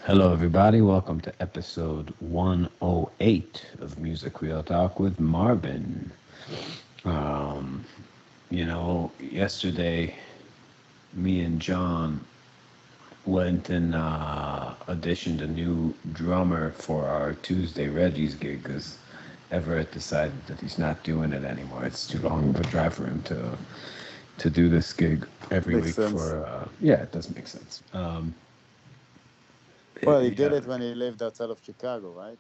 Hello, everybody. Welcome to episode 108 of Music Real Talk with Marbin. Um, Yesterday, me and John went and auditioned a new drummer for our Tuesday Reggie's gig because Everett decided that he's not doing it anymore. It's too long of a drive for him to do this gig every Makes week sense. yeah, it does make sense. Well, he did Yeah. it when he lived outside of Chicago, right?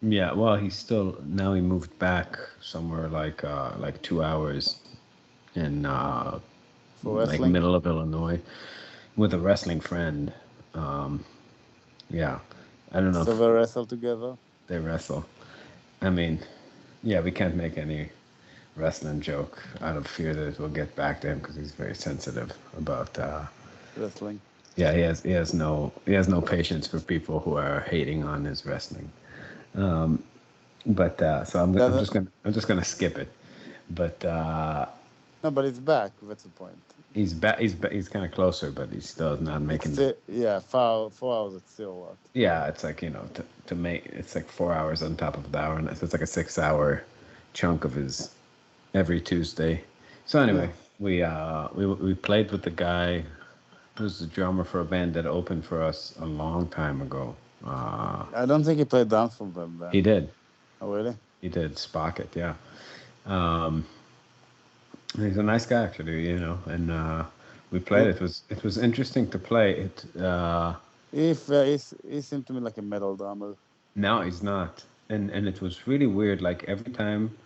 Yeah, well, he's still now he moved back somewhere like 2 hours in For like wrestling. middle of Illinois with a wrestling friend. Um, yeah, I don't know So if they wrestle together. they wrestle. I mean, yeah, we can't make any wrestling joke out of fear that it will get back to him because he's very sensitive about. Wrestling. Yeah, he has no patience for people who are hating on his wrestling. But so Doesn't I'm just gonna skip it. But no, but it's back. That's the point. he's kind of closer, but he's still not It's making. still yeah, 4 hours. It's still a lot. Yeah, it's like to make it's like 4 hours on top of the hour, and it's like a 6 hour chunk of his every Tuesday. So Yeah, anyway, we played with the guy who's the drummer for a band that opened for us a long time ago. I don't think he played drums for them He then. did. Oh really? He did Spocket, yeah. Um, he's a nice guy actually, and we played. Well, It was interesting to play it. if he seemed to me like a metal drummer. No, he's not, and it was really weird. Like every time,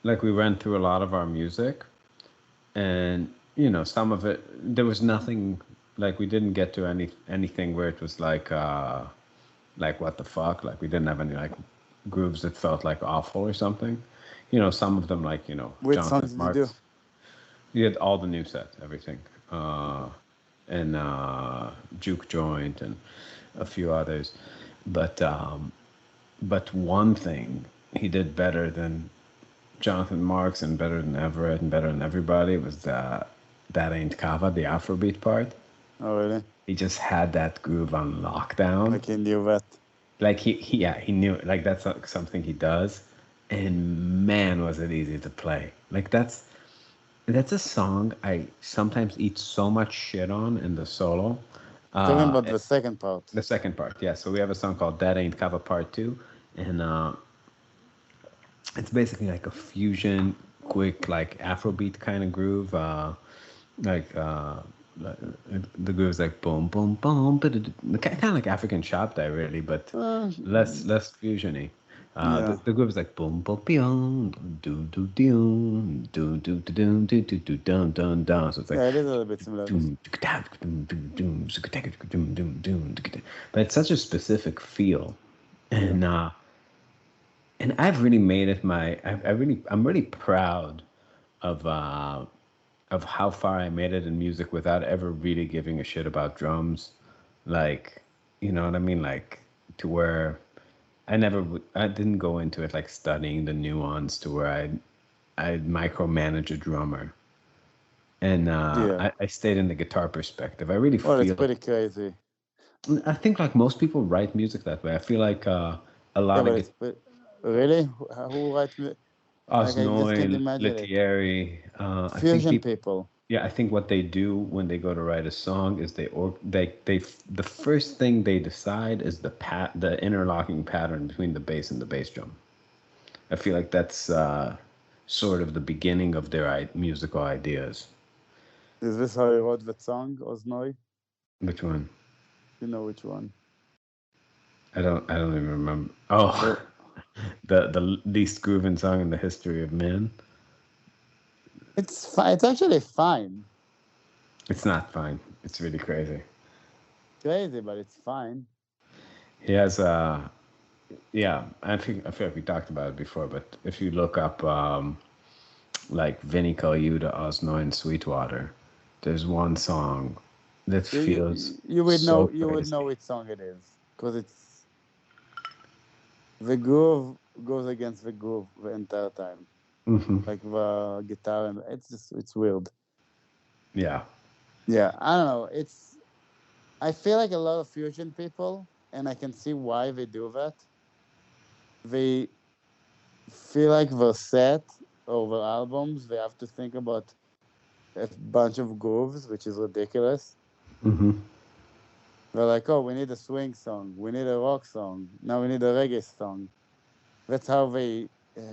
like we ran through a lot of our music, and some of it there was nothing. Like we didn't get to anything where it was like what the fuck. Like we didn't have any like grooves that felt like awful or something. Some of them like Which Jonathan songs did you do? Marks. You had all the new sets, everything, and Juke Joint and a few others, but one thing he did better than Jonathan Marks and better than Everett and better than everybody was that ain't Kava, the Afrobeat part. Oh really? He just had that groove on lockdown. Like he knew that. Like he knew it. Like that's something he does, and man, was it easy to play. Like that's a song I sometimes eat so much shit on in the solo. You're talking Uh, about the second part. the second part, yeah. So we have a song called "That Ain't Kava Part 2, and it's basically like a fusion, quick like Afrobeat kind of groove. Like like, the groove's like boom, boom, boom, kind of like African shop die really, but Uh, less fusiony. yeah, The groove is like boom, boom, boom, do do do do do do do do do do dun dun dun. So it's like yeah, it is a little bit similar. doom, doom, doom, doom, doom, doom, doom, but it's such a specific feel, Yeah. and I've really made it I'm really proud of uh of how far I made it in music without ever really giving a shit about drums, like you know what I mean, like to where I didn't go into it like studying the nuance to where I'd micromanage a drummer, and Yeah. I stayed in the guitar perspective. I really Well, it's feel pretty crazy. I think like most people write music that way. I feel like a Yeah, lot but of really who write like I just can't Osnoy, imagine it. Lettieri. I think Fusion people. people. Yeah, I think what they do when they go to write a song is the first thing they decide is the interlocking pattern between the bass and the bass drum. I feel like that's sort of the beginning of their musical ideas. Is this how he wrote that song, Osnoy? Which one? You know which one? I don't even remember. Oh, The the least grooving song in the history of man. it's actually fine. It's not fine. It's really crazy. Crazy, but it's fine. He has yeah, I feel like we talked about it before, but if you look up like Vinny Colaiuta, Osno, and Sweetwater, there's one song that feels so You would know crazy. which song it is because it's the groove goes against the groove the entire time. Like the guitar and it's weird. Yeah, Yeah, I don't know. It's I feel like a lot of fusion people, and I can see why they do that. They feel like their set or their albums, they have to think about a bunch of grooves, which is ridiculous. Mm-hmm. They're like, oh, we need a swing song, we need a rock song, now we need a reggae song. That's how they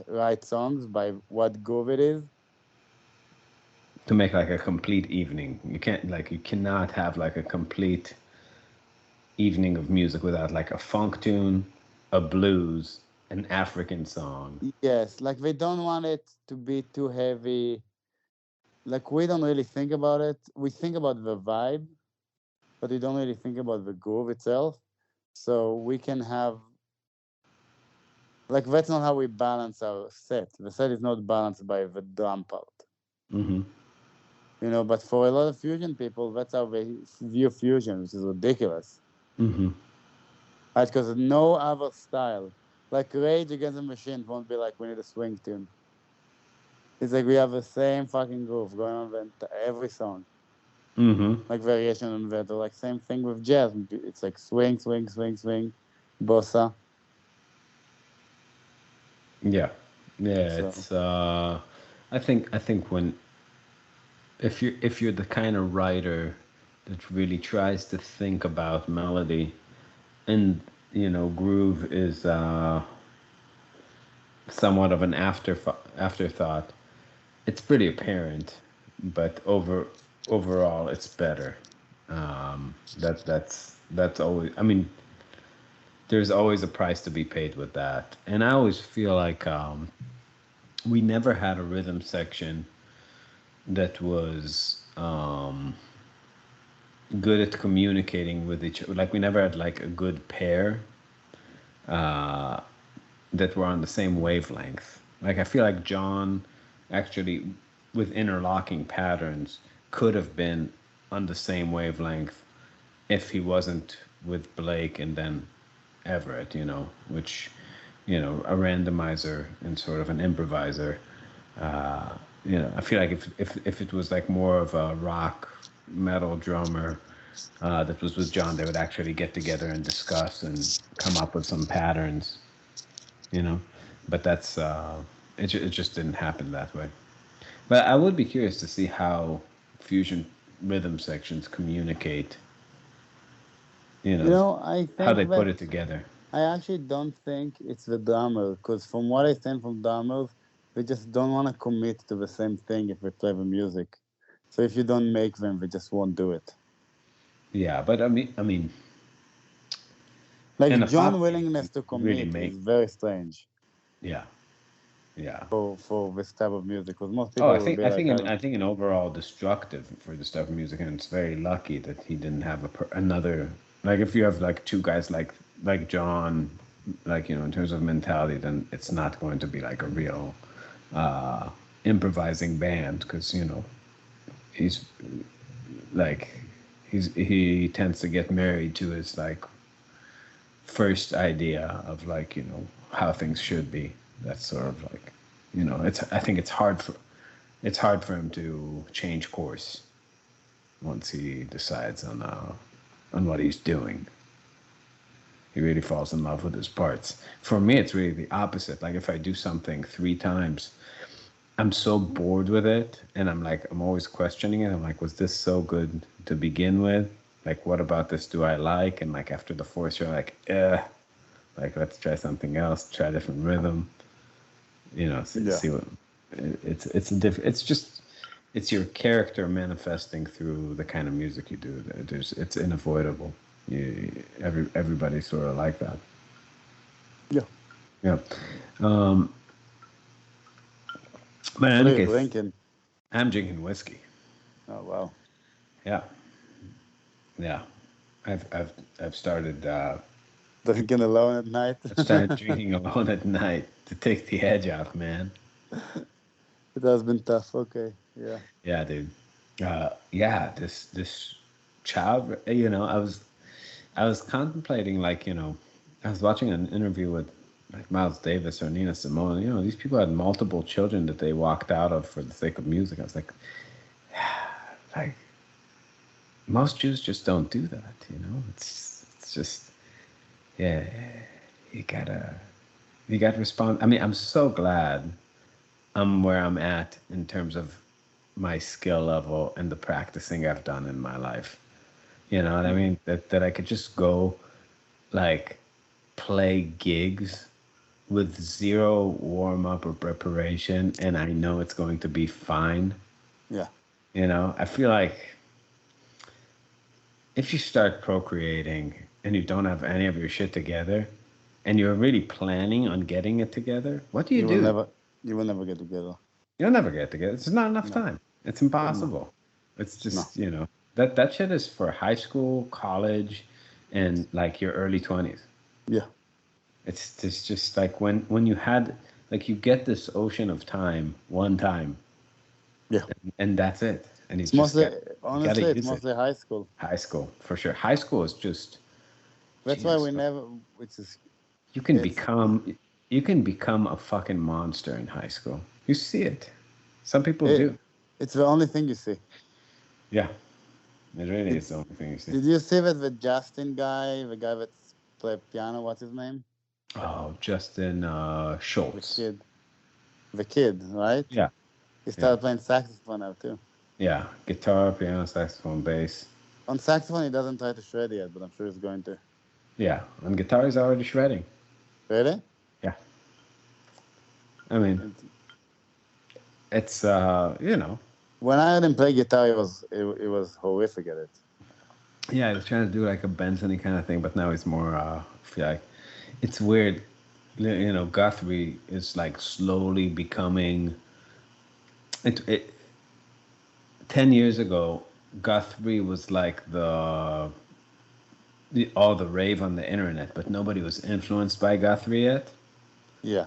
write songs, by what groove it is. To make like a complete evening, you cannot have like a complete evening of music without like a funk tune, a blues, an African song. Yes, like they don't want it to be too heavy. Like we don't really think about it. We think about the vibe, but we don't really think about the groove itself. So we can have, like, that's not how we balance our set. The set is not balanced by the drum part, Mm-hmm. But for a lot of fusion people, that's how they view fusion, which is ridiculous. Mm-hmm. Right? Because no other style, like Rage Against the Machine, won't be like we need a swing tune. It's like we have the same fucking groove going on every song, Mm-hmm. like variation on that. Or like same thing with jazz. It's like swing, swing, swing, swing, bossa. Yeah. Yeah. So It's I think when if you're the kind of writer that really tries to think about melody and groove is somewhat of an afterthought, it's pretty apparent, but overall it's better. That's always, I mean, there's always a price to be paid with that. And I always feel like we never had a rhythm section that was good at communicating with each other. Like we never had like a good pair that were on the same wavelength. Like I feel like John actually with interlocking patterns could have been on the same wavelength if he wasn't with Blake and then Everett, which, a randomizer and sort of an improviser. I feel like if it was like more of a rock metal drummer that was with John, they would actually get together and discuss and come up with some patterns, you know. But it just didn't happen that way. But I would be curious to see how fusion rhythm sections communicate, you know, I how think they put that it together. I actually don't think it's the drummer, because from what I stand from drummers, they just don't want to commit to the same thing if they play the music. So if you don't make them, they just won't do it. Yeah, but I mean, in Like a John pop piece, you willingness to really commit make. is very strange Yeah, yeah. for this type of music, because most Oh, people I will think be I like, think I an, don't. I think an overall destructive for the stuff of music, and it's very lucky that he didn't have another. Like if you have like two guys like John, like in terms of mentality, then it's not going to be like a real uh, improvising band because he's like he tends to get married to his like first idea of like how things should be. That's sort of like it's I think it's hard for him to change course once he decides on what he's doing. He really falls in love with his parts. For me, it's really the opposite. Like if I do something 3 times, I'm so bored with it, and I'm always questioning it. I'm like, was this so good to begin with? Like, what about this do I like? And like after the fourth, you're like, like let's try something else, try a different rhythm. Yeah. See what it's just it's your character manifesting through the kind of music you do. It's unavoidable. Everybody's sort of like that. Yeah. Yeah. Um, but in What any are you case, drinking? I'm drinking whiskey. Oh, wow. Yeah, yeah. I've started Drinking alone at night? I've started drinking alone at night to take the edge off, man. It has been tough. Okay. Yeah. Yeah, dude. Yeah, this child. I was contemplating like I was watching an interview with like Miles Davis or Nina Simone. These people had multiple children that they walked out of for the sake of music. I was like most Jews just don't do that. You know, it's just yeah. You gotta you gotta respond. I mean, I'm so glad I'm where I'm at in terms of my skill level and the practicing I've done in my life. You know what I Mm. mean? That I could just go like play gigs with zero warm up or preparation, and I know it's going to be fine. Yeah, You know, I feel like if you start procreating and you don't have any of your shit together and you're really planning on getting it together, what do you you will do? never, you will never get together. You'll never get together. It's not enough No, time. It's no, impossible. It's no. just, that shit is for high school, college, and like your early 20s. Yeah, It's just like when you had like you get this ocean of time one time yeah. and that's it. And It's mostly, you gotta honestly, it's use it. mostly high school. High school, for sure. High school is just That's why Jesus. we never, which is, You can it's, become you can become a fucking monster in high school. You see it. Some people it, do. it's the only thing you see. Yeah. It really It, is the only thing you see. did you see that the Justin guy, the guy that played piano, what's his name? Oh, Justin The Schultz. kid. The kid, right? Yeah. He Yeah. started playing saxophone now too. Yeah. Guitar, piano, saxophone, bass. On saxophone, he doesn't try to shred yet, but I'm sure he's going to. Yeah. On guitar he's already shredding. Really? Yeah. I mean, It, it's when I heard him play guitar, it was horrific at it. yeah, he's trying to do like a Benson kind of thing, but now he's more I feel like it's weird. Guthrie is like slowly becoming it 10 years ago. Guthrie was like all the rave on the internet, but nobody was influenced by Guthrie yet. Yeah,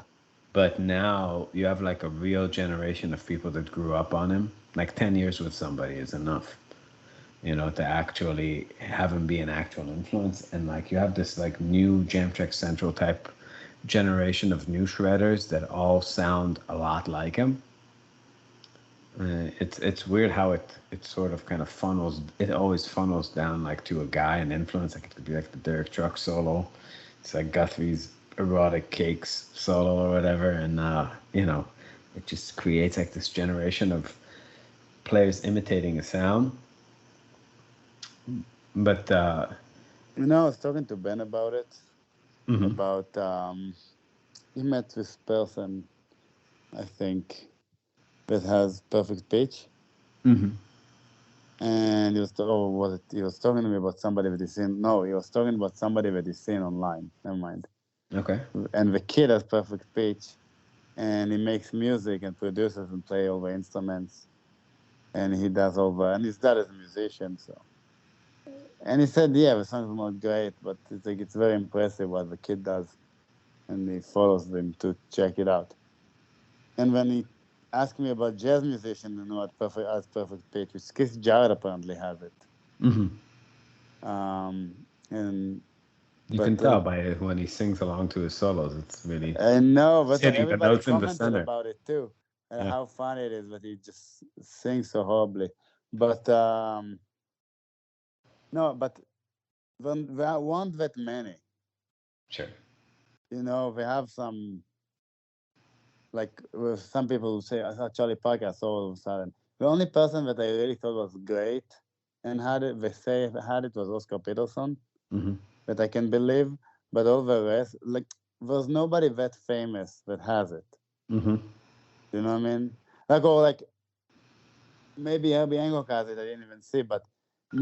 But now you have like a real generation of people that grew up on him. Like 10 years with somebody is enough, to actually have him be an actual influence. And like you have this like new Jam Track Central type generation of new shredders that all sound a lot like him. It's weird how it sort of kind of funnels. It always funnels down like to a guy, an influence. Like it could be like the Derek Truck solo. It's like Guthrie's erotic cakes solo or whatever, and it just creates like this generation of players imitating a sound. But I was talking to Ben about it. mhm, About he met this person, I think, that has perfect pitch, mhm, and he was talking to me about somebody that he's seen. No, he was talking about somebody that he's seen online. Never mind. okay, And the kid has perfect pitch, and he makes music and produces and play all the instruments, and he does all the, and his dad is a musician, so. And he said, yeah, the song's not great, but it's very impressive what the kid does, and he follows them to check it out. And when he asked me about jazz musician and what perfect pitch, which Keith Jarrett apparently has it. mhm. And You can but tell by it when he sings along to his solos. It's really I know, it's but hitting the everybody notes in the commented center. about it too, and Yeah, how funny it is that he just sings so horribly. But no, but there weren't that many. sure. They have some, like with some people who say, I saw Charlie Parker, so all of a sudden. The only person that I really thought was great and they say had it was Oscar Peterson, Hmm. that I can believe, but all the rest, like, there's nobody that famous that has it. Hmm. You know what I mean? Like maybe Herbie Hancock has it. I didn't even see, but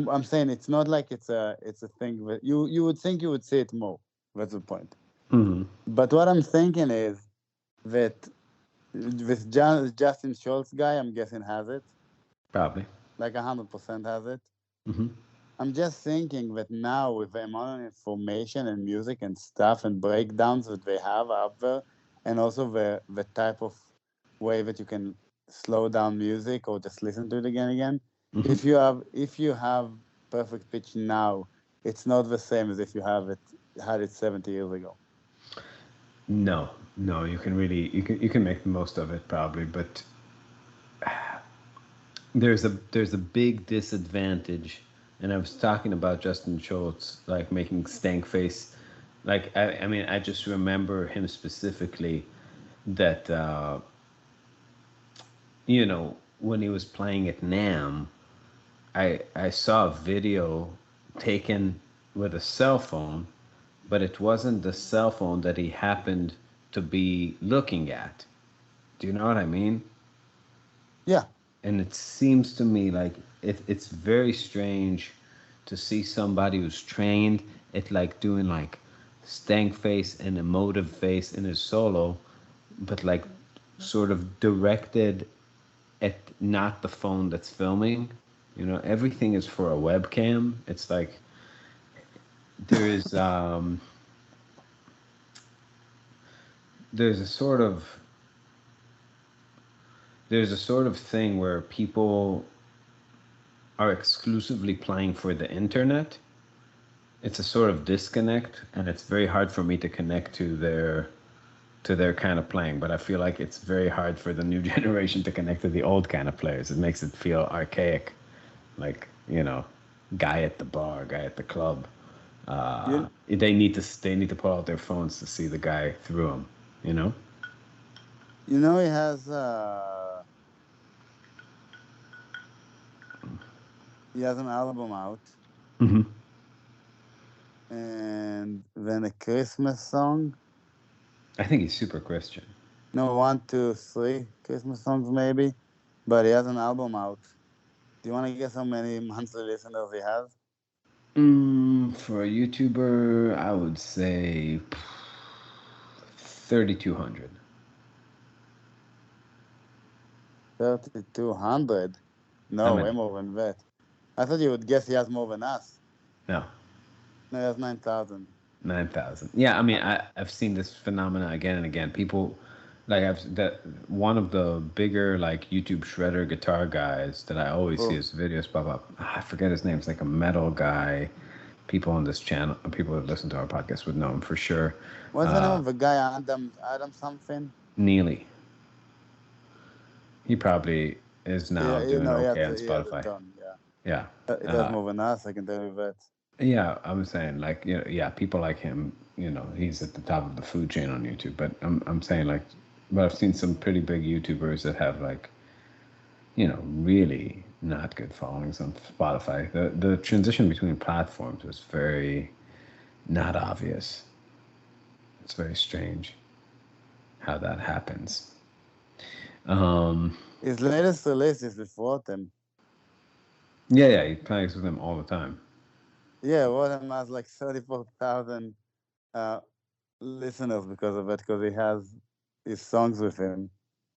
I'm saying it's not like it's a thing that you would think you would see it more. That's the point. Hmm. But what I'm thinking is that this Justin Schultz guy, I'm guessing has it, Probably. like 100% has it. Hmm. I'm just thinking that now with the amount of information and music and stuff and breakdowns that they have up there, and also the type of way that you can slow down music or just listen to it again. Hmm. If you have perfect pitch now, it's not the same as if you had it 70 years ago. No, no, you can make the most of it probably, but there's a big disadvantage and I was talking about Justin Schultz, like making stank face. Like I mean, I just remember him specifically that when he was playing at Nam, I saw a video taken with a cell phone, but it wasn't the cell phone that he happened to be looking at. Do you know what I mean? Yeah. And it seems to me like it's very strange to see somebody who's trained at like doing like stank face and emotive face in his solo, but like sort of directed at not the phone that's filming. Everything is for a webcam. It's like there is there's a sort of there's a sort of thing where people are exclusively playing for the internet. It's a sort of disconnect, and it's very hard for me to connect to their kind of playing. But I feel like it's very hard for the new generation to connect to the old kind of players. It makes it feel archaic, like guy at the bar, guy at the club. You They need to pull out their phones to see the guy through them. You know. you know he has an album out, Hmm. and then a Christmas song. I think he's super Christian. No, one, two, three Christmas songs maybe, but he has an album out. Do you want to guess how many monthly listeners he has? For a YouTuber, I would say 3,200. 3,200. I No, way mean, more than that. I thought you would guess he has more than us. no, No, he has 9,000. 9,000. Yeah, I mean, I've seen this phenomena again and again. People, like that one of the bigger like YouTube shredder guitar guys that I always see Oh, his videos pop up. I forget his name. It's like a metal guy. People on this channel, people that listen to our podcast would know him for sure. what's the name of the guy? Adam something. Neely. He probably is now Yeah, you doing know, okay on he has a Spotify. ton. Yeah, Yeah. he has more than us. I can tell you that. Yeah, I'm saying like yeah, people like him, he's at the top of the food chain on YouTube. But I'm saying like, but I've seen some pretty big YouTubers that have like, really not good followings on Spotify. The transition between platforms was very not obvious. It's very strange how that happens. His latest release is with Rotem. Yeah, yeah, he plays with them all the time. Yeah, Rotem has like 34,000 uh, listeners because of it, because he has his songs with him.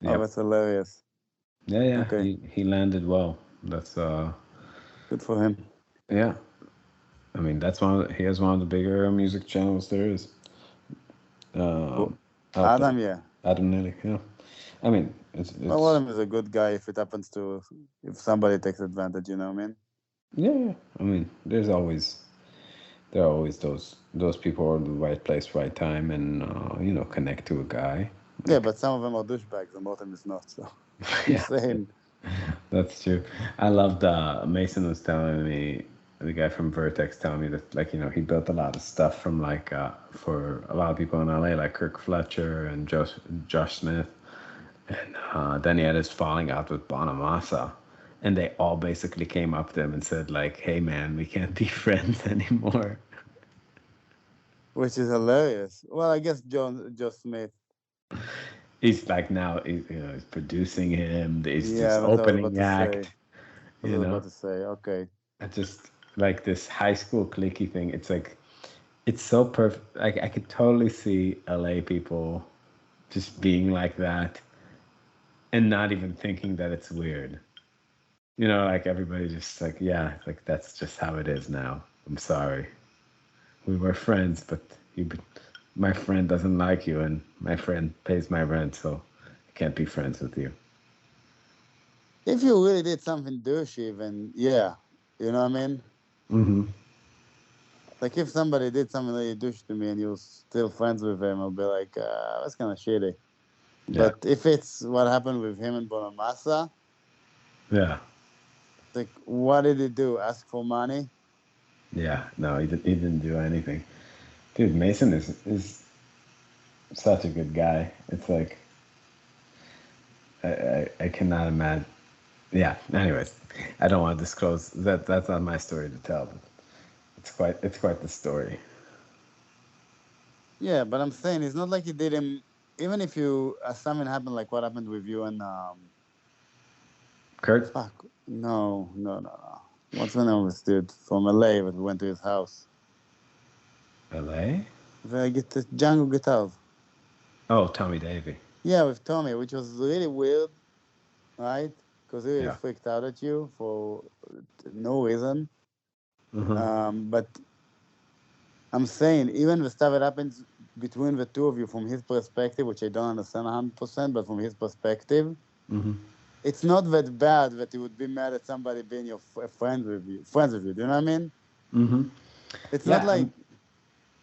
Oh, Yep. that's hilarious. Yeah, yeah, Okay, he landed well. That's good for him. yeah. I mean, he has one of the bigger music channels there is Who- out there. Adam, yeah. Adam Neely, yeah. I mean, Well, it's Rotem is a good guy if it happens to, if somebody takes advantage, you know what I mean? yeah, yeah. I mean, there are always those people who are in the right place, right time, and connect to a guy. Yeah, Like, but some of them are douchebags and Rotem is not, so I'm yeah, saying. that's true. I loved Mason was telling me, the guy from Vertex telling me that like he built a lot of stuff from like for a lot of people in LA like Kirk Fletcher and Josh Smith, and then he had his falling out with Bonamassa, and they all basically came up to him and said like, "Hey man, we can't be friends anymore." Which is hilarious. Well, I guess Joe Smith. He's like now he's producing him. He's this Yeah, that's what I was about opening to say. act, What you was I know. about to say? Okay. I just like this high school clicky thing. It's like it's so perfect. Like I could totally see LA people just being like that and not even thinking that it's weird. Like everybody just like, yeah, like that's just how it is now. I'm sorry. We were friends, but my friend doesn't like you, and my friend pays my rent, so I can't be friends with you. If you really did something douchey, then yeah, you know what I mean. Mm-hmm. Like if somebody did something really douchey to me and you're still friends with him, I'll be like, that's kind of shitty. Yeah. But if it's what happened with him and Bonamassa, Yeah. like what did he do? Ask for money? Yeah, no, he didn't do anything. Dude, Mason is such a good guy. It's like I cannot imagine. Yeah. Anyways, I don't want to disclose that. That's not my story to tell, but it's quite the story. Yeah, but I'm saying it's not like he did him. Even if you something happened like what happened with you and Kurt, fuck, no. What's the name of this dude from LA? But we went to his house. L.A. The Django guitars. Oh, Tommy Davy. Yeah, with Tommy, which was really weird, right? Because he really Yeah. freaked out at you for no reason. Mm-hmm. But I'm saying even the stuff that happens between the two of you from his perspective, which I don't understand 100%, but from his perspective, Mm-hmm. it's not that bad that you would be mad at somebody being your friend with you. Friends with you, do you know what I mean? Mm-hmm. It's not Yeah. like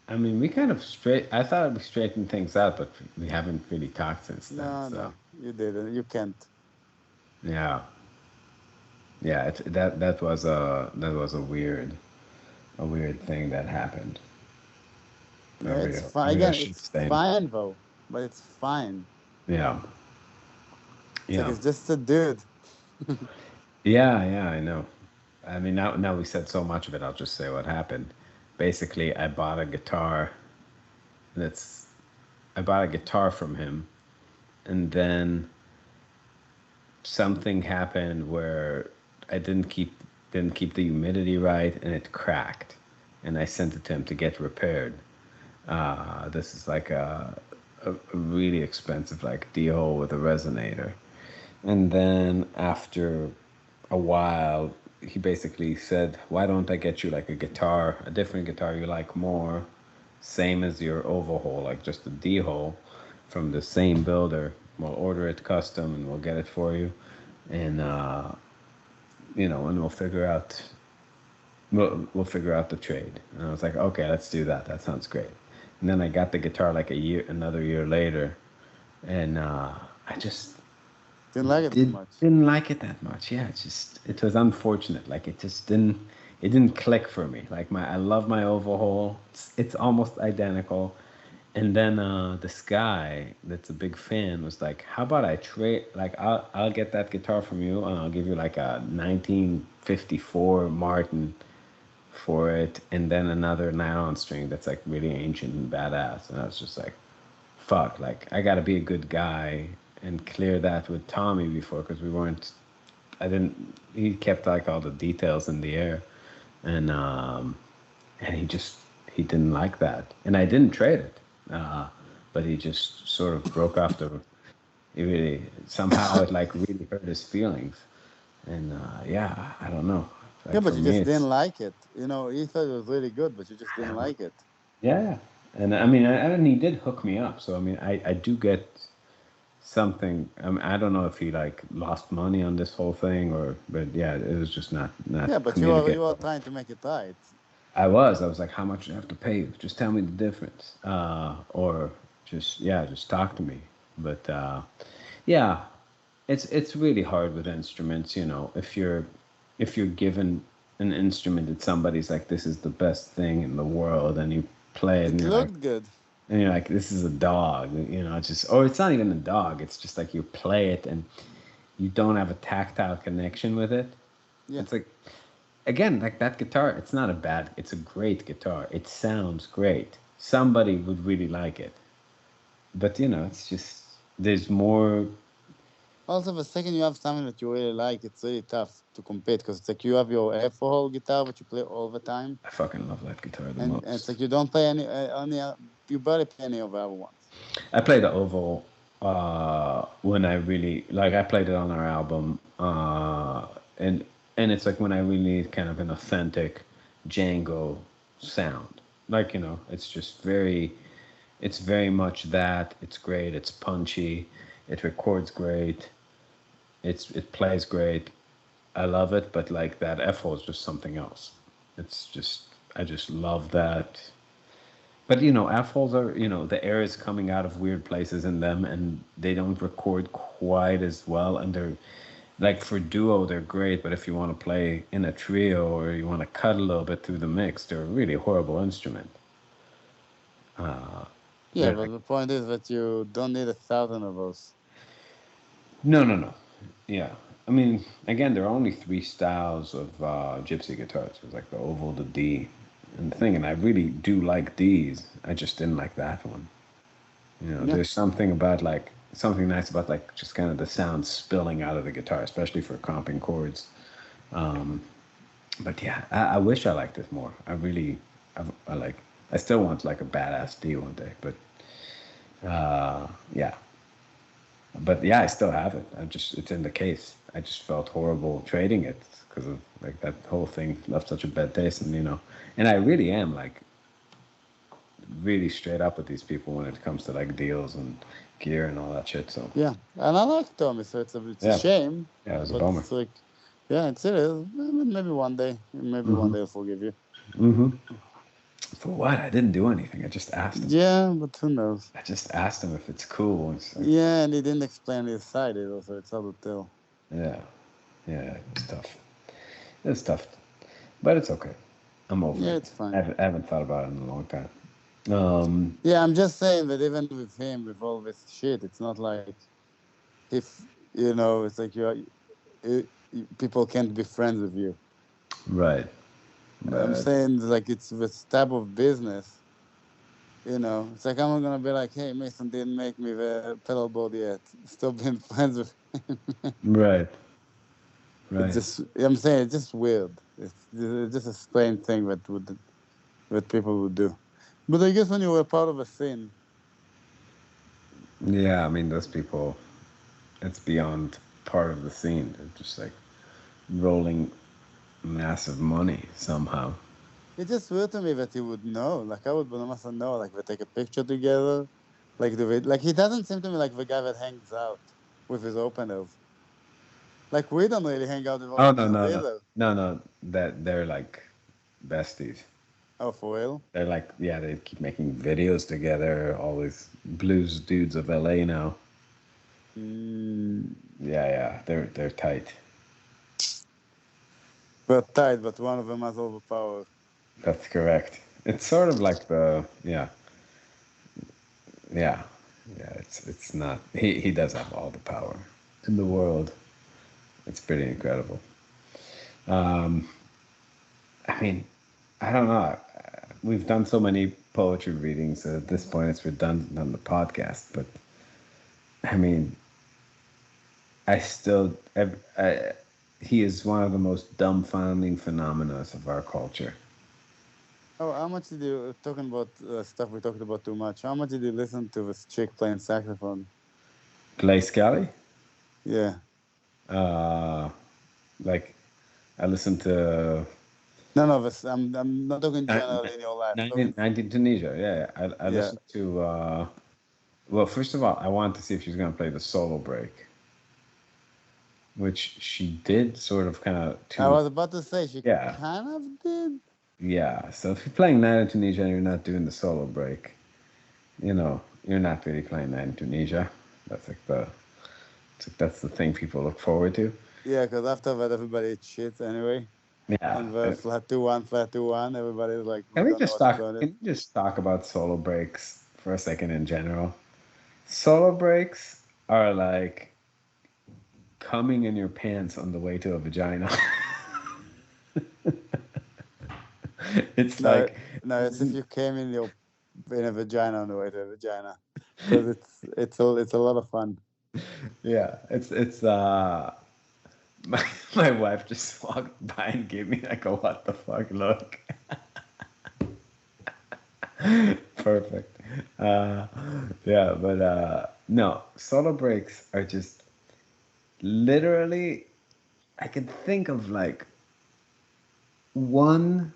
I mean, we kind of straight. I thought we straightened things out, but we haven't really talked since then. So you didn't, you can't. yeah, yeah. That was a weird thing that happened. Yeah, it's A fine. real Again, shit it's stain. fine though, but it's fine. Yeah, It's like yeah, it's just a dude. yeah, yeah. I know. I mean, now we said so much of it. I'll just say what happened. Basically, that's I bought a guitar from him, and then something happened where I didn't keep the humidity right, and it cracked, and I sent it to him to get repaired. This is like a really expensive like D-hole with a resonator, and then after a while, he basically said, "Why don't I get you like a guitar, a different guitar you like more, same as your overhaul, like just a D-hole from the same builder. We'll order it custom and we'll get it for you, and and we'll figure out the trade." And I was like, "Okay, let's do that. That sounds great." And then I got the guitar like another year later, and I just Didn't like it that much. didn't like it that much. Yeah, it was unfortunate. Like it didn't click for me. Like I love my overhaul. It's almost identical. And then this guy that's a big fan was like, "How about I trade? Like I'll get that guitar from you, and I'll give you like a 1954 Martin for it, and then another nylon string that's like really ancient and badass." And I was just like, fuck, like I gotta be a good guy and clear that with Tommy before, because we weren't. I didn't. He kept like all the details in the air, and he didn't like that, and I didn't trade it, but he just sort of broke off the. It really somehow it like really hurt his feelings, and yeah, I don't know. Yeah, Like but for you me, just didn't it's like it. You know, you thought it was really good, but you just didn't like it. yeah, yeah. And I mean, and he did hook me up. So I mean, I do get something. I don't know if he like lost money on this whole thing or, but yeah, it was just not Yeah, but you are communicable. trying to make it right. I was like, how much do I have to pay you? Just tell me the difference, or just yeah, just talk to me. But yeah, it's really hard with instruments. You know, if you're given an instrument that somebody's like, this is the best thing in the world, and you play it, It looked good. and you're like, this is a dog. You know, it's just, or it's not even a dog. It's just like you play it and you don't have a tactile connection with it. Yeah. It's like, again, like that guitar, it's not a bad, it's a great guitar. It sounds great. Somebody would really like it. But, it's just, there's more. Also, the second you have something that you really like, it's really tough to compete because it's like you have your F4 guitar, which you play all the time, I fucking love that guitar the and it's most. like you don't play you barely play any of the other ones. I play the Oval when I really, like, I played it on our album. And it's like when I really need kind of an authentic Django sound. Like, it's just it's very much that. It's great. It's punchy. It records great. It plays great. I love it, but like that FO is just something else. It's just I just love that. But F-holes are, the air is coming out of weird places in them, and they don't record quite as well, and Like for duo, they're great, but if you want to play in a trio or you want to cut a little bit through the mix, they're a really horrible instrument. Yeah, They're but like, the point is that you don't need 1,000 of those. no, no, no. Yeah. I mean, again, there are only three styles of gypsy guitars. There's like the oval, the D, and the thing. And I really do like these. I just didn't like that one. You know, Yeah, there's something about like something nice about like just kind of the sound spilling out of the guitar, especially for comping chords. But yeah, I wish I liked it more. I really, I like. I still want like a badass D one day, but yeah, but yeah, I still have it. I just it's in the case. I just felt horrible trading it because of like that whole thing left such a bad taste, and and I really am like really straight up with these people when it comes to like deals and gear and all that shit. So yeah, and I like Tommy, so it's a yeah, shame, yeah, it was a but bummer. it's like, yeah, it is. Maybe one day I'll forgive you. For what? I didn't do anything. I just asked him. Yeah, but who knows? I just asked him if it's cool. It's like, Yeah, and he didn't explain his side either, so it's hard to tell. yeah, yeah, it's tough. It's tough, but it's okay. I'm over Yeah, it. it's fine. I haven't thought about it in a long time. Um, Yeah, I'm just saying that even with him, with all this shit, it's not like if it's like people can't be friends with you. right, I'm right, saying like it's this type of business. It's like I'm not gonna be like, hey, Mason didn't make me the pedal board yet. Still being friends with. right, It's right. just I'm saying it's just weird. It's just a strange thing that people would do. But I guess when you were part of a scene, Yeah, I mean, those people, it's beyond part of the scene. They're just like rolling massive money somehow. it's just weird to me that he would know. Like I would must know. Like we take a picture together. Like he doesn't seem to me like the guy that hangs out with his openers. Like we don't really hang out with Oh no, openers no, no, either. no, no. That they're like besties. Oh, for real? They're like, yeah, they keep making videos together. All these blues dudes of LA now. Mm, Yeah, yeah, they're tight. but tight, but one of them has all the power. That's correct. It's sort of like the yeah, yeah. It's not. He does have all the power in the world. It's pretty incredible. I mean, I don't know. We've done so many poetry readings that at this point it's redundant on the podcast. But I mean, I still, he is one of the most dumbfounding phenomena of our culture. Oh, how much did you talking about stuff we talked about too much? How much did you listen to this chick playing saxophone? Clay Scally, Yeah. like I listened to No, no, this, I'm not talking Ni- generally in your life. I'm 19, talking. 19 Tunisia. Yeah, yeah. I Yeah. listened to. Well, first of all, I wanted to see if she's gonna play the solo break, which she did, sort of, kind of I two. was about to say she Yeah, kind of did. yeah. So if you're playing Night in Tunisia and you're not doing the solo break, you're not really playing Night in Tunisia. That's like that's the thing people look forward to. Yeah, because after that everybody cheats anyway. Yeah. On the flat 2-1, everybody's like, we Can we don't know just what to talk? do on it. Can we just talk about solo breaks for a second in general? Solo breaks are like coming in your pants on the way to a vagina. It's No, like, no, it's if you came in a vagina on the way to a vagina, because it's a lot of fun. yeah, it's my my wife just walked by and gave me like a what the fuck look. Perfect. Uh, yeah, but no, solo breaks are just literally. I can think of like one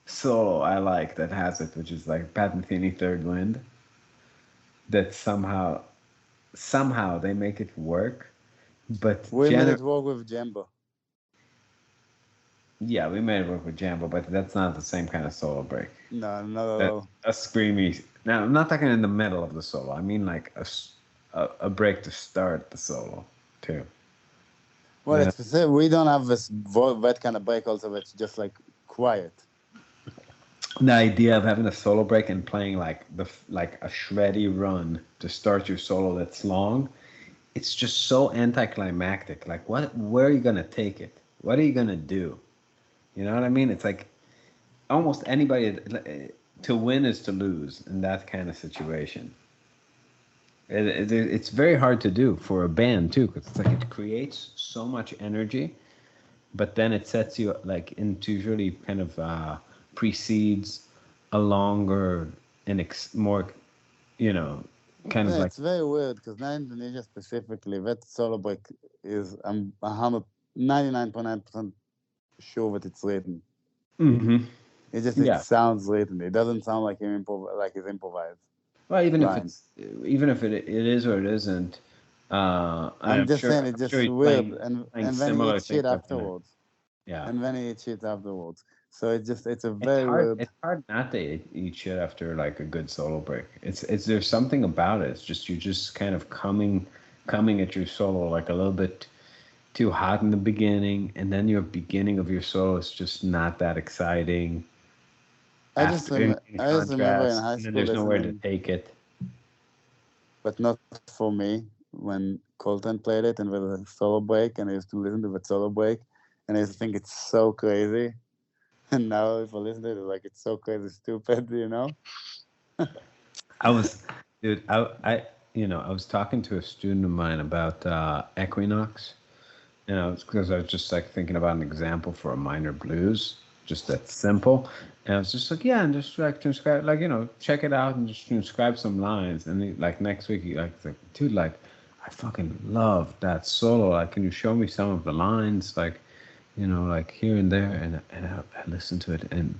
solo I like that has it, which is like Pat Metheny Third Wind. That somehow they make it work, but We made it work with Jumbo. yeah, we made it work with Jambo, but that's not the same kind of solo break. No, not at That all. a screamy. Now I'm not talking in the middle of the solo. I mean like a break to start the solo too. Well, it's we don't have that kind of break. Also, it's just like quiet. The idea of having a solo break and playing like like a shreddy run to start your solo that's long, it's just so anticlimactic. Like, where are you gonna take it? What are you gonna do? You know what I mean? It's like almost anybody to win is to lose in that kind of situation. It's very hard to do for a band too, because it's like it creates so much energy, but then it sets you like into usually kind of precedes a longer and more, you know, kind of Yeah, like it's very weird because now in Indonesia specifically, that solo break is I'm 99.9% sure that it's written. hmm It yeah. sounds written. It doesn't sound like like it's improvised Well, lines. even if it is or it isn't, I'm just saying it's I'm sure just he's weird, and playing then he similar eats shit things up there. afterwards, Yeah. and then he eats shit afterwards. So it's a very weird. It's hard not to eat shit after like a good solo break. It's there's something about it. It's just you're just kind of coming at your solo like a little bit too hot in the beginning, and then your beginning of your solo is just not that exciting. After in I just remember in contrast, high and then school there's nowhere to listening, take it. but not for me when Colton played it and with a solo break, and I used to listen to the solo break, and I used to think it's so crazy. And now if I listen to it, it's like it's so crazy stupid, you know? I was, dude, I was talking to a student of mine about Equinox. Because I was just like thinking about an example for a minor blues, just that simple. And I was just like, yeah, and just like transcribe, like, check it out and just transcribe some lines. And like next week, he's like, dude, like, I fucking love that solo. Like, can you show me some of the lines, like, like here and there? And I listened to it, and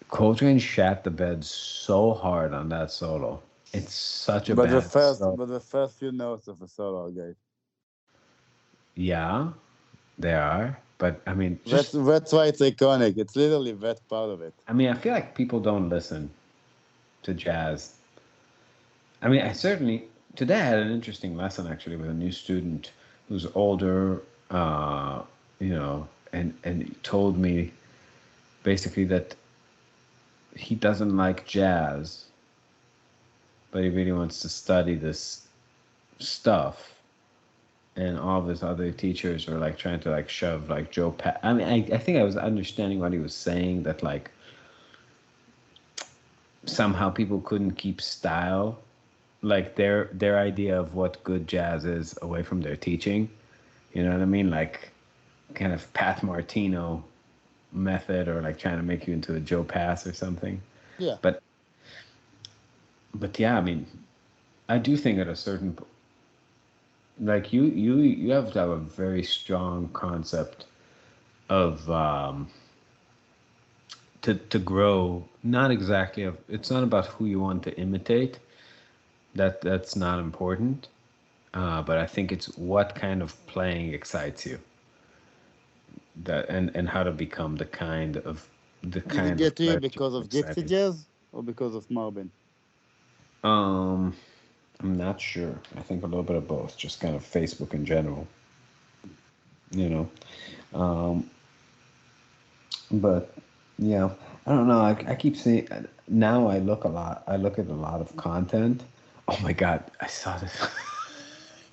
Coltrane shat the bed so hard on that solo. It's such a bad solo. But the first few notes of the solo are great. Yeah, they are. But I mean, just That's why it's iconic. It's literally that part of it. I mean, I feel like people don't listen to jazz. I mean, I certainly today I had an interesting lesson actually with a new student who's older, and he told me basically that he doesn't like jazz, but he really wants to study this stuff. And all of his other teachers were like trying to like shove like Joe Pat. I mean, I think I was understanding what he was saying that like somehow people couldn't keep style like their idea of what good jazz is away from their teaching. You know what I mean? Like kind of Pat Martino method, or like trying to make you into a Joe Pass or something. Yeah. But yeah, I mean, I do think at a certain like you have to have a very strong concept of to grow. Not exactly of it's not about who you want to imitate. That's not important. But I think it's what kind of playing excites you, that and how to become the Did it kind get of to you player to because become of Gypsy exciting. Jazz or because of Marbin? Um, I'm not sure. I think a little bit of both, just kind of Facebook in general, you know. Um, but yeah, I don't know. I keep seeing now. I look at a lot of content. Oh my God, I saw this.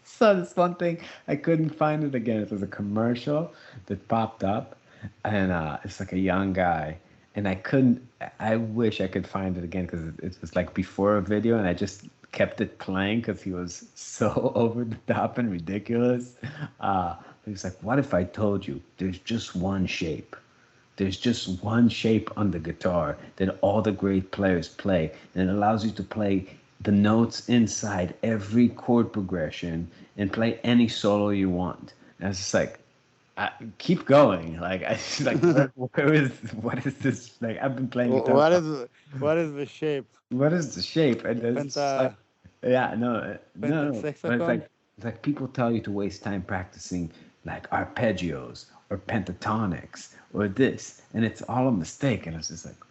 Saw this one thing. I couldn't find it again. It was a commercial that popped up, and it's like a young guy, and I couldn't. I wish I could find it again because it was like before a video, and I just kept it playing because he was so over the top and ridiculous. He was like, "What if I told you there's just one shape?" There's just one shape on the guitar that all the great players play, and it allows you to play the notes inside every chord progression and play any solo you want. And it's just like, keep going. Like, I like, what is this? Like, I've been playing guitar. What is the shape? What is the shape? And it's just like, Penta yeah, no. But Pentasexacon? it's like people tell you to waste time practicing like arpeggios or pentatonics or this, and it's all a mistake. And it's just like,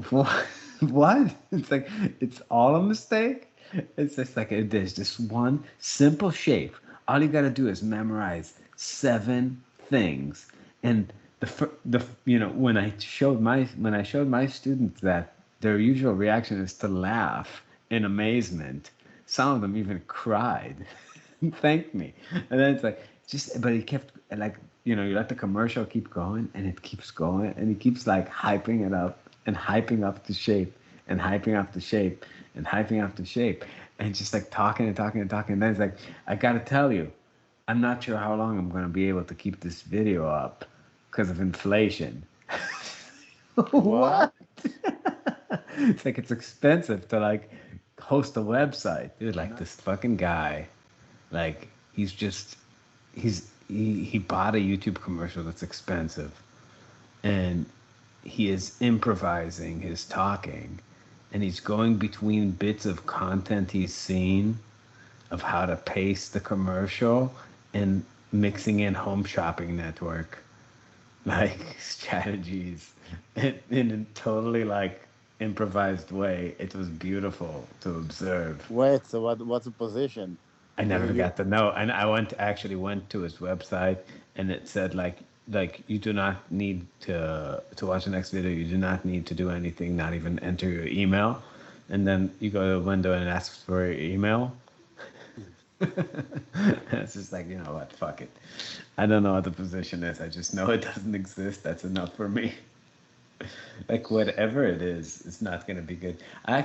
what? What? It's like it's all a mistake. It's just like there's just one simple shape all you got to do is memorize 7 things. And when I showed my students that, their usual reaction is to laugh in amazement. Some of them even cried, thanked me. And then it's like, just, but he kept, like, you let the commercial keep going, and it keeps going, and he keeps like hyping it up and hyping up the shape and hyping up the shape and hyping up the shape, and just like talking and talking and talking. And then it's like, I gotta tell you, I'm not sure how long I'm gonna be able to keep this video up because of inflation. What? What? It's like, it's expensive to like host a website, dude. Like, No. this fucking guy, like, he bought a YouTube commercial that's expensive, and he is improvising his talking, and he's going between bits of content he's seen of how to paste the commercial, and mixing in Home Shopping Network like strategies in a totally like improvised way. It was beautiful to observe. Wait, so what's the position? I What never did you got to know, and I went to his website, and it said like, you do not need to watch the next video. You do not need to do anything, not even enter your email, and then you go to the window and it asks for your email. It's just like, you know what, fuck it. I don't know what the position is. I just know it doesn't exist. That's enough for me. Like, whatever it is, it's not gonna be good. I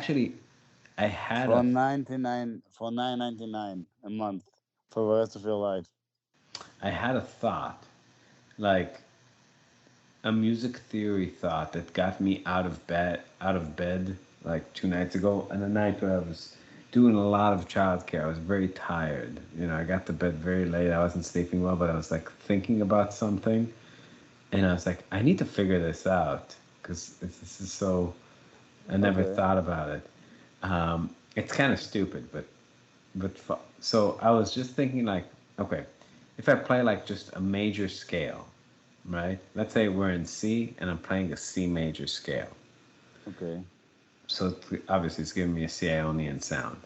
had for a 99 for 9.99 a month for the rest of your life? I had a thought, like a music theory thought that got me out of bed like 2 nights ago, and a night where I was doing a lot of childcare. I was very tired. I got to bed very late. I wasn't sleeping well, but I was like thinking about something, and I was like, I need to figure this out because this is so. I never Okay. thought about it. It's kind of stupid, so I was just thinking, like, okay, if I play like just a major scale, right? Let's say we're in C and I'm playing a C major scale. Okay. So obviously it's giving me a C Ionian sound.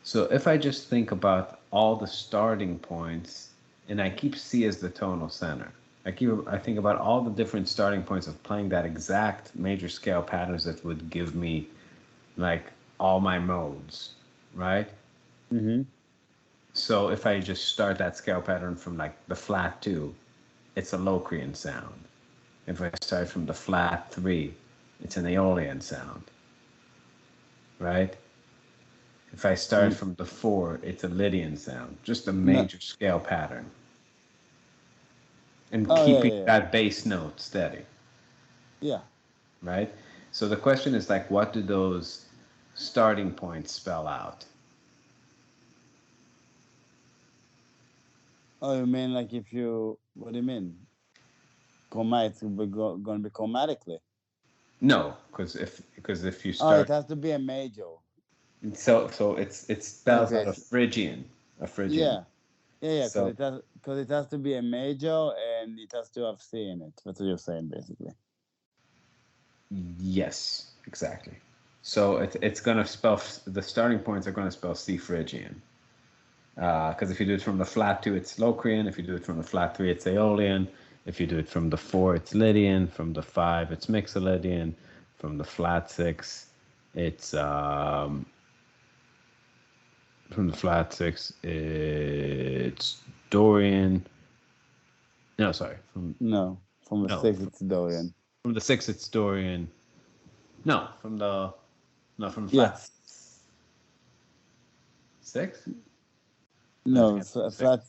So if I just think about all the starting points, and I keep C as the tonal center, I think about all the different starting points of playing that exact major scale patterns that would give me like all my modes, right? Mm-hmm. So if I just start that scale pattern from like the flat 2, it's a Locrian sound. If I start from the flat 3, it's an Aeolian sound, right? If I start Mm. from the 4, it's a Lydian sound, just a No. major scale pattern. And Oh, yeah, keeping yeah, yeah. that bass note steady, Yeah. right? So the question is like, what do those starting points spell out? Oh, you mean like if you? What do you mean? It's gonna be chromatically. No, because if you Oh, it start, has to be a major. so it spells Okay. out a Phrygian. Yeah. Yeah, yeah. So Because it has to be a major and it has to have C in it. That's what you're saying, basically. yes, exactly. So it's gonna spell, the starting points are gonna spell C Phrygian. Because if you do it from the flat 2, it's Locrian. If you do it from the flat 3, it's Aeolian. If you do it from the 4, it's Lydian. From the 5, it's Mixolydian. From the flat 6, it's from the flat 6, it's Dorian. No, sorry. No, from the No, six, it's Dorian. from the 6, it's Dorian. No, from the Yeah. flat 6. No, I think No, it's from the 6. flat.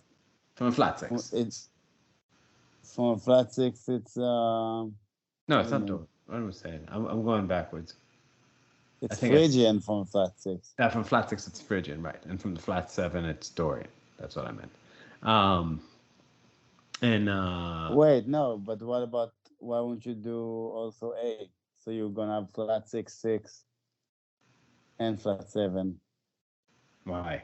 From the flat 6. It's from a flat six. It's No, what it's do you not mean? Dorian. What am I saying? I'm going backwards. I It's think it's Phrygian from a flat six. from flat 6, it's Phrygian, right? And from the flat 7, it's Dorian. That's what I meant. Um, and Wait, no, but what about why won't you do also A? So you're gonna have flat six six and flat seven. why?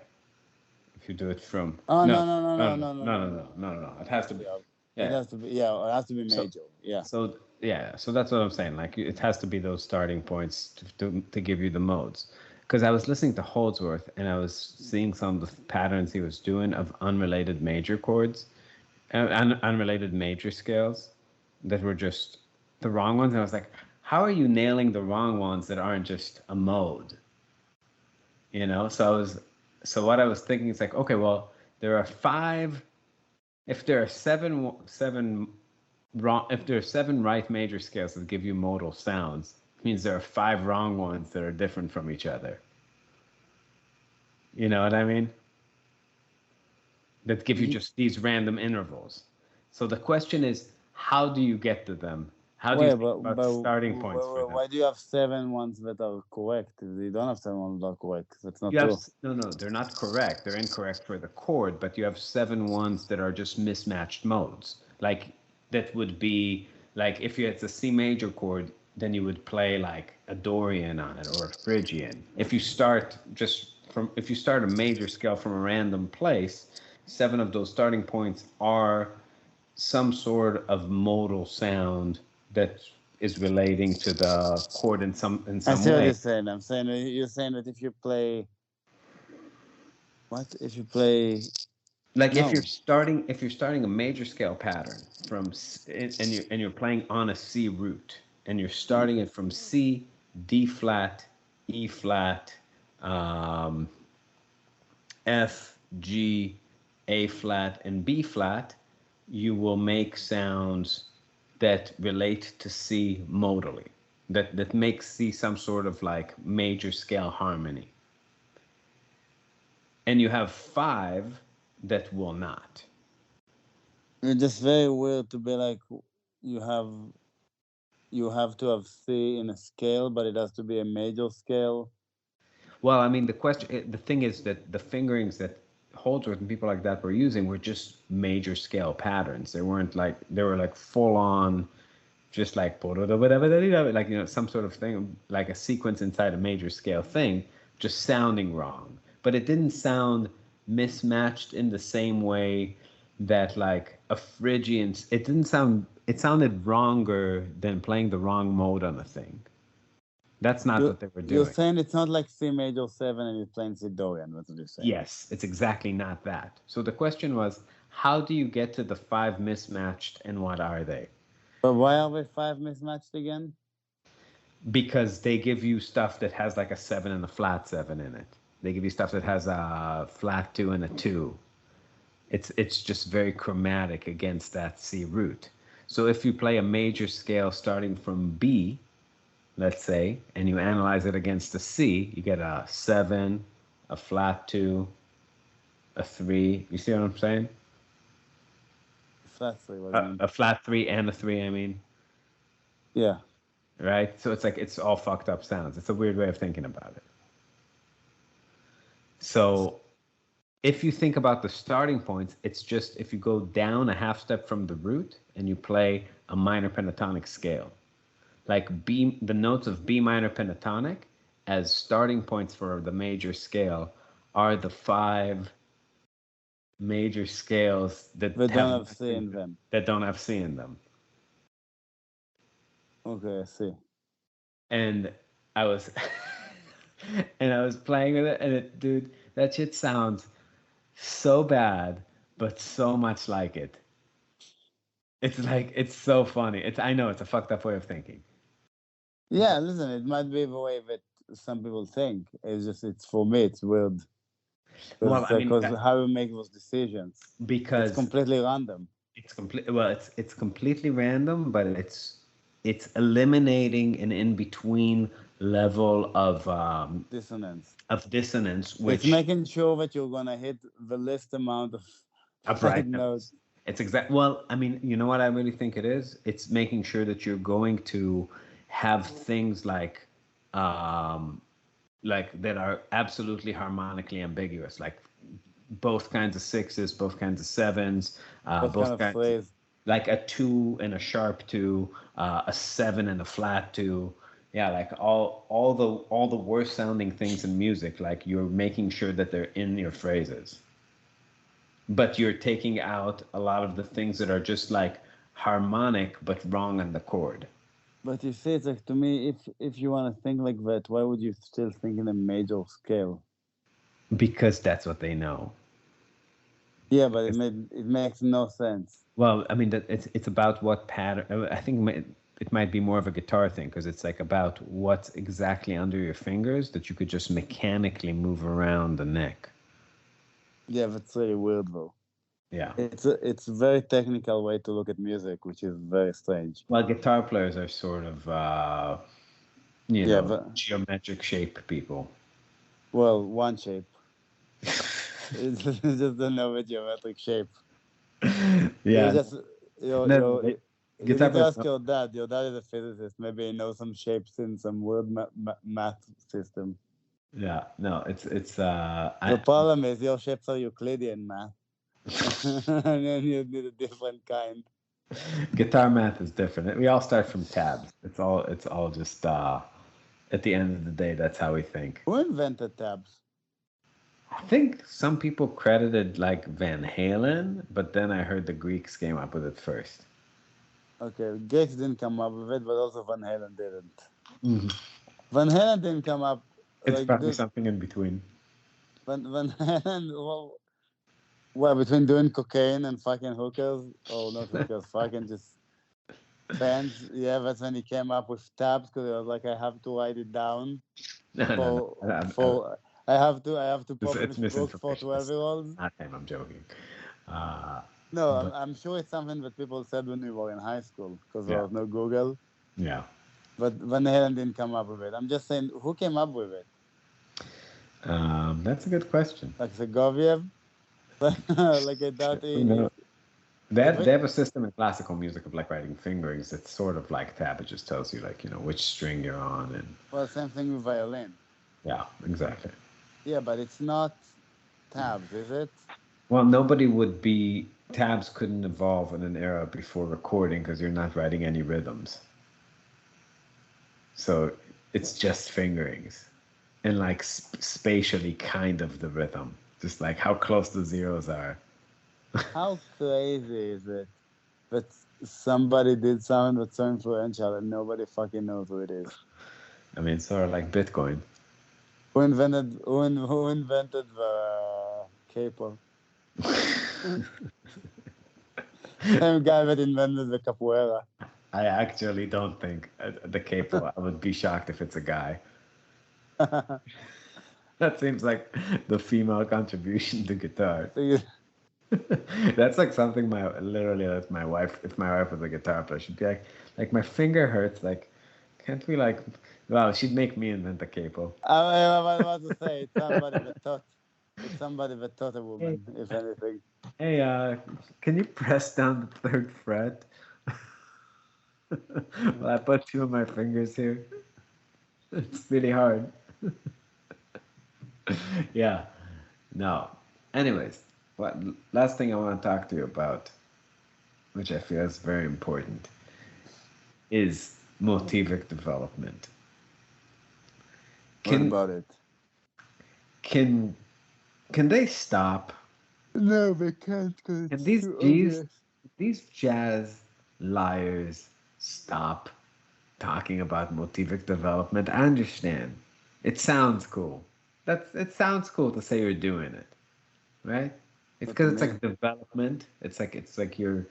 If you do it from Oh no, no no no no, no no, no no no, no no, no no, no. no, no, no. It has to be. Yeah, it Yeah. has to be. Yeah, it has to be So major. Yeah. so yeah. So that's what I'm saying. Like, it has to be those starting points to give you the modes. because I was listening to Holdsworth and I was seeing some of the patterns he was doing of unrelated major chords, unrelated major scales that were just the wrong ones. And I was like, how are you nailing the wrong ones that aren't just a mode? You know? So what I was thinking is like, okay, well, there are five, if there are if there are seven right major scales that give you modal sounds, it means there are five wrong ones that are different from each other. You know what I mean? That give you just these random intervals. So the question is, how do you get to them? How do you Wait, think about starting points for them? why do you have seven ones that are correct? You don't have seven ones that are correct. That's not You have true. no, they're not correct. They're incorrect for the chord, but you have seven ones that are just mismatched modes. Like that would be like if it's a C major chord, then you would play like a Dorian on it or a Phrygian. If you start a major scale from a random place, seven of those starting points are some sort of modal sound that is relating to the chord in I some see what way. you're saying. I'm saying you're saying that if you play what? If you play Like no. if you're starting a major scale pattern and you're playing on a C root and you're starting it from C, D flat, E flat, um, F, G, A flat, and B flat, you will make sounds that relate to C modally, that makes C some sort of like major scale harmony. And you have five that will not. It's just very weird to be like you have you have to have C in a scale, but it has to be a major scale. Well, I mean, the thing is that the fingerings that Holdsworth and people like that were using were just major scale patterns. They weren't like they were like full on, just like like some sort of thing, like a sequence inside a major scale thing, just sounding wrong. But it didn't sound mismatched in the same way that like a Phrygian. It didn't sound. It sounded wronger than playing the wrong mode on a thing. That's not what they were You're doing. saying it's not like C major seven and you're playing C Dorian. That's what you're saying. Yes, it's exactly not that. So the question was, how do you get to the five mismatched and what are they? But why are we five mismatched again? Because they give you stuff that has like a seven and a flat seven in it. They give you stuff that has a flat two and a two. It's just very chromatic against that C root. So if you play a major scale starting from B, let's say, and you analyze it against a C, you get a seven, a flat two, a three. You see what I'm saying? Flat three, what do you mean? A flat three and a three, I mean, Yeah. right? So it's like it's all fucked up sounds. It's a weird way of thinking about it. So if you think about the starting points, it's just if you go down a half step from the root and you play a minor pentatonic scale, like B, the notes of B minor pentatonic as starting points for the major scale are the five major scales We that don't have have C nothing in them. that don't have C in them. Okay, I see. And I was and I was playing with it, and dude, that shit sounds so bad, but so much like it. It's like it's so funny. I know it's a fucked up way of thinking. Yeah, listen, it might be the way that some people think. It's just, it's for me, it's weird. Well, I mean Because how you make those decisions, it's because completely random. it's complete. Well, it's completely random, but it's eliminating an in between level Dissonance. of dissonance, It's which making sure that you're gonna hit the least amount of right upright notes. notes. It's exact. Well, I mean, you know what I really think it is. It's making sure that you're going to have things um, like that are absolutely harmonically ambiguous, like both kinds of sixes, both kinds of sevens, What kind both of kinds, phrase? like a two and a sharp two, a seven and a flat two. Yeah, like all the worst sounding things in music. Like you're making sure that they're in your phrases, but you're taking out a lot of the things that are just like harmonic but wrong on the chord. But you see, it's like to me, if you want to think like that, why would you still think in a major scale? because that's what they know. Yeah, but Because, it makes no sense. well, I mean, that it's about what pattern. I think it might be more of a guitar thing because it's like about what's exactly under your fingers that you could just mechanically move around the neck. Yeah, that's really weird though. Yeah. It's a very technical way to look at music, which is very strange. Well, guitar players are sort of, Yeah, but geometric shape people. well, one shape. It's just another geometric shape. You Yeah. just No, they, you guitar need to players. ask your dad. Your dad is a physicist. Maybe he knows some shapes in some weird math system. Yeah. No, it's The I problem is your shapes are Euclidean math, and then you need a different kind. guitar math is different. We all start from tabs. It's all just at the end of the day, that's how we think. Who invented tabs? I think some people credited like Van Halen, but then I heard the Greeks came up with it first. Okay, Gates didn't come up with it, but also Van Halen didn't. Mhm. Van Halen didn't come up It's like probably dude. something in between. Van Halen, well, between doing cocaine and fucking hookers, or not hookers, fucking just fans. Yeah, that's when he came up with tabs because he was like, I have to write it down No, no, no. for I have to It's publish books for misinformation. 12-year-olds. Not him. I'm joking. Uh, No, but I'm sure it's something that people said when we were in high school because there yeah, was no Google. yeah. But Van Halen didn't come up with it. I'm just saying, who came up with it? That's a good question. Like Segoviev? Like I doubt Who knows? I They think. have a system in classical music of like writing fingerings. It's sort of like tab. It just tells you like which string you're on and Well, same thing with violin. yeah, exactly. Yeah, but it's not tabs, is it? Well, nobody would be tabs couldn't evolve in an era before recording because you're not writing any rhythms. So it's just fingerings and like spatially kind of the rhythm, just like how close the zeros are. How crazy is it that somebody did something that's so influential and nobody fucking knows who it is? I mean, sort of like Bitcoin. Who invented the capo? Same guy that invented the capoeira. I actually don't think the capo. I would be shocked if it's a guy. That seems like the female contribution to guitar. That's like something that's my wife. If my wife was a guitar player, she'd be like my finger hurts. Like, can't we like? Well, she'd make me invent the capo. I was about to say it's somebody that taught a Hey, woman, if anything. hey, can you press down the third fret? Well, I put two of my fingers here. It's really hard. Yeah. No. Anyways, what last thing I want to talk to you about, which I feel is very important, is motivic development. What Can about it? can can they stop? No, they can't because Can it's these too G's, obvious. these jazz liars stop talking about motivic development? I understand. It sounds cool. It sounds cool to say you're doing it, right? It's But to because it's like me, development. It's like you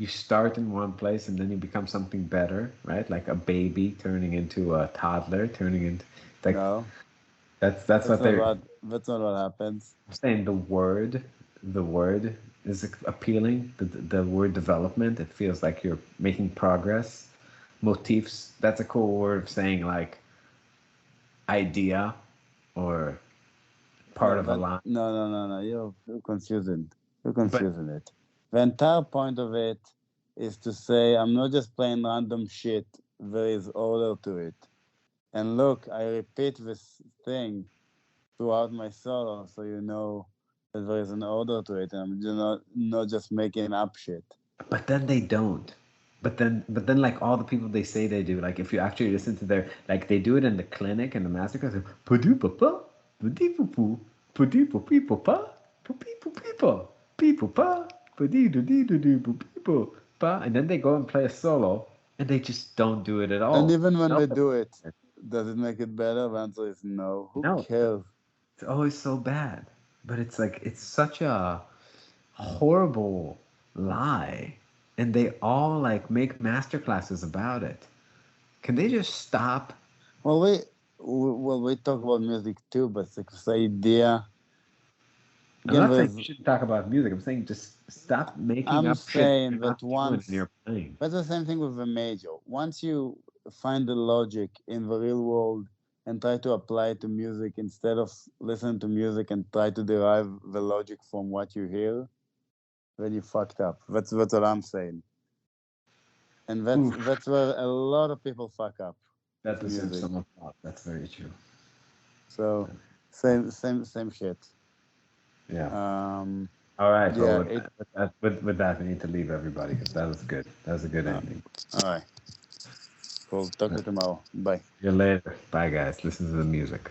start in one place and then you become something better, right? Like a baby turning into a toddler, turning into like no, that's what they're that's not what happens. saying. The word is appealing. The word development. It feels like you're making progress. Motifs. That's a cool word of saying like idea or part No, of a but line. no. You're confusing. You're But confusing it. The entire point of it is to say I'm not just playing random shit. There is order to it. And look, I repeat this thing throughout my solo, so you know that there is an order to it, and I'm just not just making up shit. then they don't. But then like all the people they say they do, like if you actually listen to their like they do it in the clinic and the massacres, padu papa, padi pupu, padi pupi papa, pupi pupipo, people pa, padi do di do do pupipo pa, and then they go and play a solo. and they just don't do it at And all. even when No, they do it, does it make it better? The answer is no. Who no, cares? it's always so bad. But it's like it's such a horrible lie, and they all like make master classes about it. Can they just stop? Well, we talk about music too, but the idea I'm again not saying with you shouldn't talk about music. I'm saying just stop making I'm up shit that saying you're not that doing and once you're playing. that's the same thing with the major. Once you find the logic in the real world and try to apply it to music instead of listening to music and try to derive the logic from what you hear, then you fucked up. That's what I'm saying. And Oof, that's where a lot of people fuck up that with deserves music. some applause. That's very true. So same shit. Yeah. Um, All right. Well, yeah. with It. that, with that, we need to leave everybody because that was good. That was a good ending. All right. Cool. Talk to you tomorrow. Bye. See you later. Bye, guys. Listen to the music.